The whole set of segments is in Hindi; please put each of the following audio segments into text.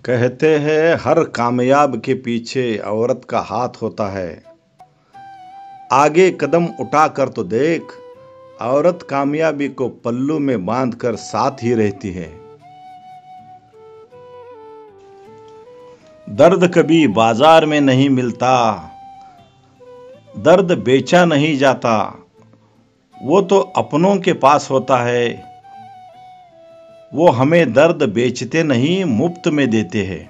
कहते हैं हर कामयाब के पीछे औरत का हाथ होता है। आगे कदम उठाकर तो देख, औरत कामयाबी को पल्लू में बांधकर साथ ही रहती है। दर्द कभी बाजार में नहीं मिलता, दर्द बेचा नहीं जाता, वो तो अपनों के पास होता है। वो हमें दर्द बेचते नहीं, मुफ्त में देते हैं।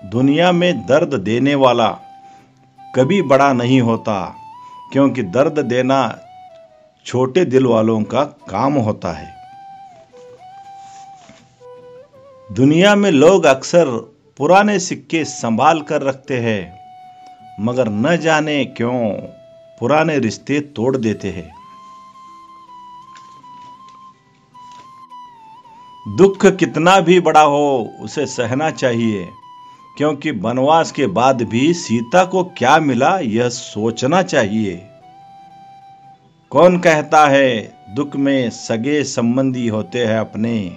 दुनिया में दर्द देने वाला कभी बड़ा नहीं होता, क्योंकि दर्द देना छोटे दिल वालों का काम होता है। दुनिया में लोग अक्सर पुराने सिक्के संभाल कर रखते हैं, मगर न जाने क्यों पुराने रिश्ते तोड़ देते हैं। दुख कितना भी बड़ा हो, उसे सहना चाहिए, क्योंकि वनवास के बाद भी सीता को क्या मिला यह सोचना चाहिए। कौन कहता है दुख में सगे संबंधी होते हैं अपने?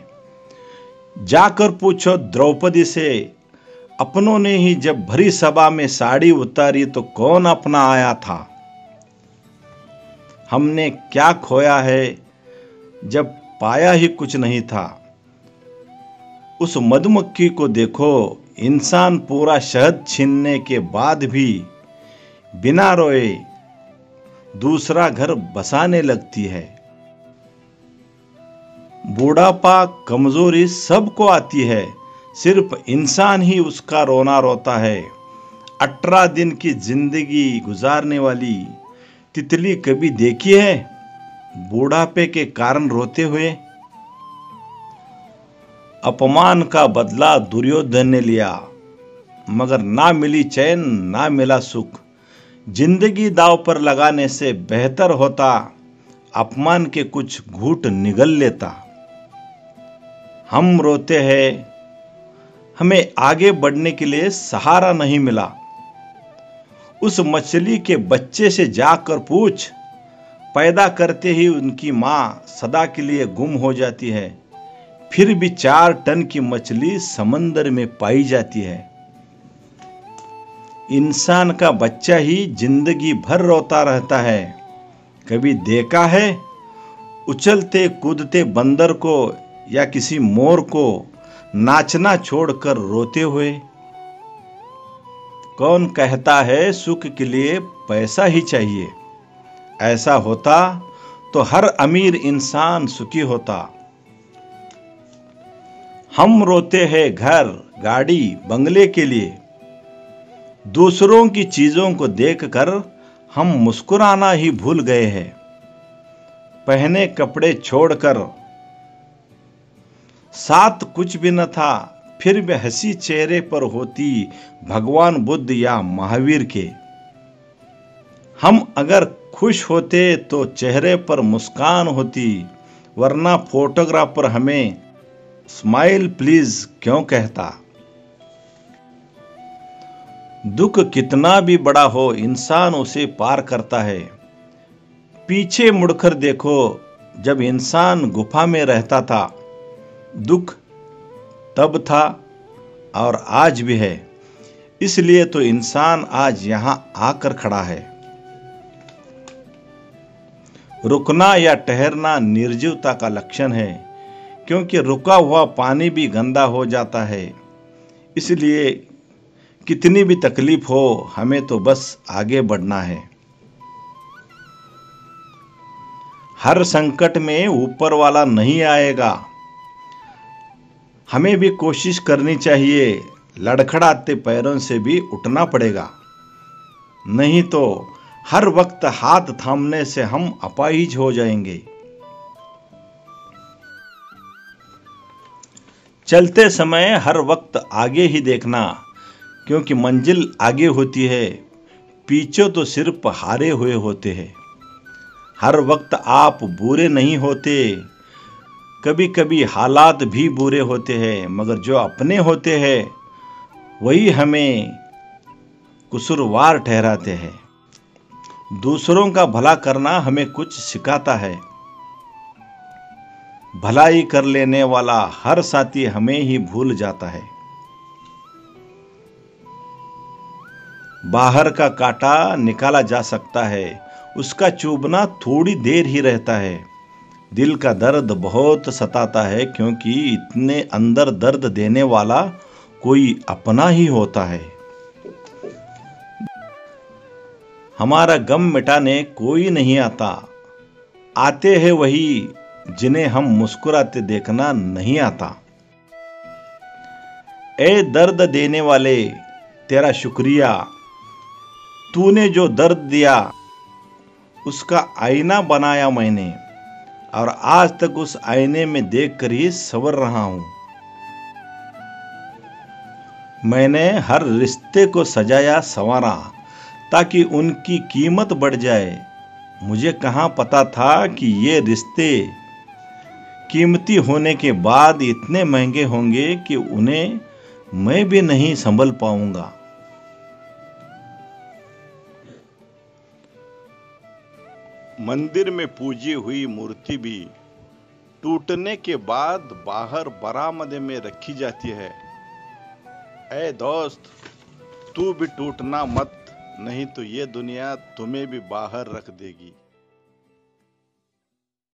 जाकर पूछो द्रौपदी से, अपनों ने ही जब भरी सभा में साड़ी उतारी तो कौन अपना आया था? हमने क्या खोया है जब पाया ही कुछ नहीं था? उस मधुमक्खी को देखो, इंसान पूरा शहद छीनने के बाद भी बिना रोए दूसरा घर बसाने लगती है। बूढ़ापा, कमजोरी सबको आती है, सिर्फ इंसान ही उसका रोना रोता है। 18 दिन की जिंदगी गुजारने वाली तितली कभी देखी है बूढ़ापे के कारण रोते हुए? अपमान का बदला दुर्योधन ने लिया, मगर ना मिली चैन ना मिला सुख। जिंदगी दांव पर लगाने से बेहतर होता अपमान के कुछ घूंट निगल लेता। हम रोते हैं, हमें आगे बढ़ने के लिए सहारा नहीं मिला। उस मछली के बच्चे से जाकर पूछ, पैदा करते ही उनकी मां सदा के लिए गुम हो जाती है, फिर भी 4 टन की मछली समंदर में पाई जाती है। इंसान का बच्चा ही जिंदगी भर रोता रहता है। कभी देखा है उछलते कूदते बंदर को या किसी मोर को नाचना छोड़कर रोते हुए? कौन कहता है सुख के लिए पैसा ही चाहिए? ऐसा होता तो हर अमीर इंसान सुखी होता। हम रोते हैं घर, गाड़ी, बंगले के लिए। दूसरों की चीजों को देखकर हम मुस्कुराना ही भूल गए हैं। पहने कपड़े छोड़कर साथ कुछ भी न था, फिर भी हंसी चेहरे पर होती भगवान बुद्ध या महावीर के। हम अगर खुश होते तो चेहरे पर मुस्कान होती, वरना फोटोग्राफर हमें स्माइल प्लीज क्यों कहता? दुख कितना भी बड़ा हो, इंसान उसे पार करता है। पीछे मुड़कर देखो, जब इंसान गुफा में रहता था, दुख तब था और आज भी है। इसलिए तो इंसान आज यहां आकर खड़ा है। रुकना या ठहरना निर्जीवता का लक्षण है, क्योंकि रुका हुआ पानी भी गंदा हो जाता है। इसलिए कितनी भी तकलीफ हो, हमें तो बस आगे बढ़ना है। हर संकट में ऊपर वाला नहीं आएगा, हमें भी कोशिश करनी चाहिए। लड़खड़ाते पैरों से भी उठना पड़ेगा, नहीं तो हर वक्त हाथ थामने से हम अपाहिज हो जाएंगे। चलते समय हर वक्त आगे ही देखना, क्योंकि मंजिल आगे होती है, पीछे तो सिर्फ हारे हुए होते हैं। हर वक्त आप बुरे नहीं होते, कभी कभी हालात भी बुरे होते हैं, मगर जो अपने होते हैं वही हमें कसूरवार ठहराते हैं। दूसरों का भला करना हमें कुछ सिखाता है। भलाई कर लेने वाला हर साथी हमें ही भूल जाता है। बाहर का कांटा निकाला जा सकता है, उसका चुभना थोड़ी देर ही रहता है। दिल का दर्द बहुत सताता है, क्योंकि इतने अंदर दर्द देने वाला कोई अपना ही होता है। हमारा गम मिटाने कोई नहीं आता, आते हैं वही जिन्हें हम मुस्कुराते देखना नहीं आता। ए दर्द देने वाले तेरा शुक्रिया, तूने जो दर्द दिया उसका आईना बनाया मैंने, और आज तक उस आईने में देखकर ही संवर रहा हूं। मैंने हर रिश्ते को सजाया संवारा ताकि उनकी कीमत बढ़ जाए। मुझे कहां पता था कि ये रिश्ते कीमती होने के बाद इतने महंगे होंगे कि उन्हें मैं भी नहीं संभल पाऊंगा। मंदिर में पूजी हुई मूर्ति भी टूटने के बाद बाहर बरामदे में रखी जाती है। ऐ दोस्त, तू भी टूटना मत, नहीं तो ये दुनिया तुम्हें भी बाहर रख देगी।